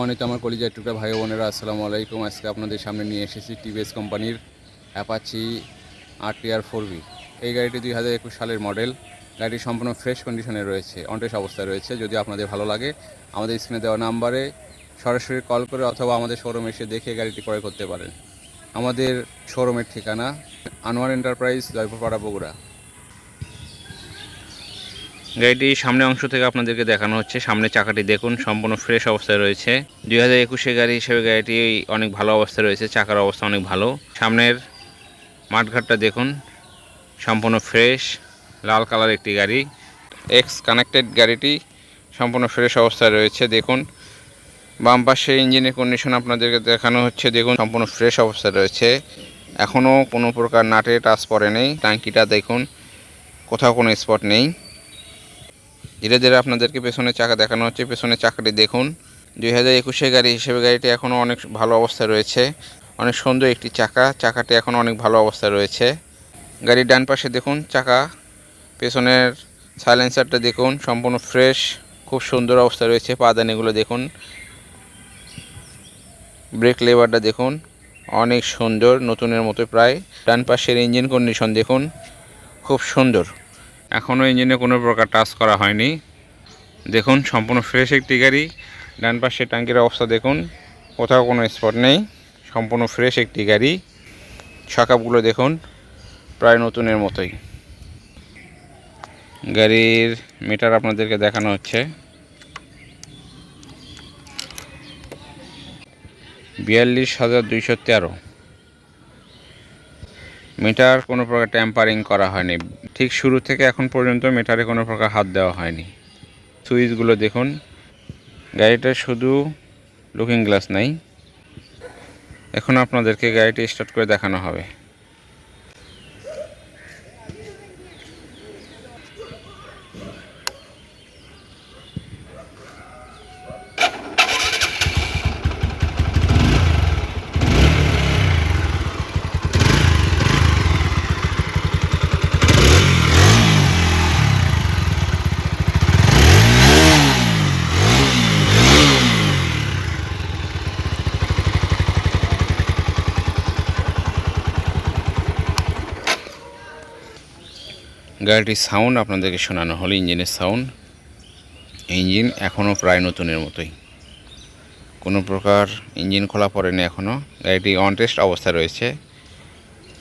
সম্মানিত আমার কলিজার টুকরা ভাই বোনেরা, আসসালামু আলাইকুম। আজকে আপনাদের সামনে নিয়ে এসেছি টিভিএস কোম্পানির অ্যাপাচি RTR 4V। এই গাড়িটি 2021 সালের মডেল। গাড়িটি সম্পূর্ণ ফ্রেশ কন্ডিশনে রয়েছে, অনটেস্ট অবস্থায় রয়েছে। যদি আপনাদের ভালো লাগে আমাদের স্ক্রিনে দেওয়া নাম্বারে সরাসরি কল করে অথবা আমাদের শোরুমে এসে দেখে গাড়িটি ক্রয় করতে পারেন। আমাদের শোরুমের ঠিকানা আনোয়ার এন্টারপ্রাইজ, জয়পুরপাড়া, বগুড়া। গাড়িটি সামনের অংশ থেকে আপনাদেরকে দেখানো হচ্ছে। সামনের চাকাটি দেখুন, সম্পূর্ণ ফ্রেশ অবস্থায় রয়েছে। 2021 গাড়ি হিসেবে গাড়িটি অনেক ভালো অবস্থায় রয়েছে। চাকার অবস্থা অনেক ভালো। সামনের মাঠঘাটটা দেখুন, সম্পূর্ণ ফ্রেশ লাল কালার একটি গাড়ি। এক্স কানেক্টেড গাড়িটি সম্পূর্ণ ফ্রেশ অবস্থায় রয়েছে। দেখুন বাম পাশে ইঞ্জিনের কন্ডিশন আপনাদেরকে দেখানো হচ্ছে। দেখুন সম্পূর্ণ ফ্রেশ অবস্থায় রয়েছে, এখনও কোনো প্রকার নাটে টাচ পড়ে নেই। ট্যাঙ্কিটা দেখুন, কোথাও কোনো স্পট নেই। ধীরে ধীরে আপনাদেরকে পেছনের চাকা দেখানো হচ্ছে। পেছনের চাকাটি দেখুন, 2021 গাড়ি হিসেবে গাড়িটি এখনও অনেক ভালো অবস্থায় রয়েছে। অনেক সুন্দর একটি চাকাটি এখনও অনেক ভালো অবস্থায় রয়েছে। গাড়ির ডান পাশে দেখুন চাকা, পেছনের সাইলেন্সারটা দেখুন সম্পূর্ণ ফ্রেশ, খুব সুন্দর অবস্থায় রয়েছে। পাদানিগুলো দেখুন, ব্রেক লেভারটা দেখুন অনেক সুন্দর, নতুনের মতো প্রায়। ডান পাশের ইঞ্জিন কন্ডিশন দেখুন, খুব সুন্দর, এখনও ইঞ্জিনে কোনো প্রকার টাচ করা হয়নি। দেখুন সম্পূর্ণ ফ্রেশ একটি গাড়ি। ডান পাশে ট্যাঙ্কির অবস্থা দেখুন, কোথাও কোনো স্পট নেই, সম্পূর্ণ ফ্রেশ একটি গাড়ি। শাকাপগুলো দেখুন প্রায় নতুনের মতোই। গাড়ির মিটার আপনাদেরকে দেখানো হচ্ছে, 42,213 মিটার। কোনো প্রকার ট্যাম্পারিং করা হয়নি। ঠিক শুরু থেকে এখন পর্যন্ত মিটারে কোনো প্রকার হাত দেওয়া হয়নি। সুইচগুলো দেখুন, গাড়িটা শুধু লুকিং গ্লাস নাই। এখন আপনাদেরকে গাড়িটি স্টার্ট করে দেখানো হবে। গাড়িটির সাউন্ড আপনাদেরকে শোনানো হলো, ইঞ্জিনের সাউন্ড। ইঞ্জিন এখনও প্রায় নতুনের মতোই, কোনো প্রকার ইঞ্জিন খোলা পড়েনি এখনও। গাড়িটি অন টেস্ট অবস্থায় রয়েছে।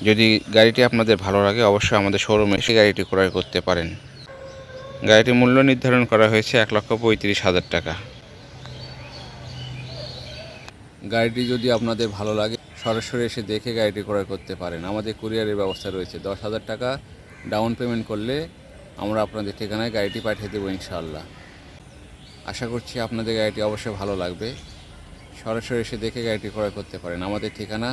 যদি গাড়িটি আপনাদের ভালো লাগে অবশ্যই আমাদের শোরুমে এসে গাড়িটি ক্রয় করতে পারেন। গাড়িটির মূল্য নির্ধারণ করা হয়েছে 1,35,000 টাকা। গাড়িটি যদি আপনাদের ভালো লাগে সরাসরি এসে দেখে গাড়িটি ক্রয় করতে পারেন। আমাদের কুরিয়ারের ব্যবস্থা রয়েছে। 10,000 টাকা ডাউন পেমেন্ট করলে আমরা আপনাদের ঠিকানায় গাড়িটি পাঠিয়ে দেবো ইনশাআল্লাহ। আশা করছি আপনাদের গাড়িটি অবশ্যই ভালো লাগবে। সরাসরি এসে দেখে গাড়িটি ক্রয় করতে পারেন। আমাদের ঠিকানা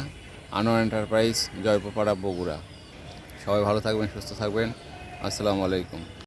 আনোয়ার এন্টারপ্রাইজ, জয়পুরপাড়া, বগুড়া। সবাই ভালো থাকবেন, সুস্থ থাকবেন। আসসালামু আলাইকুম।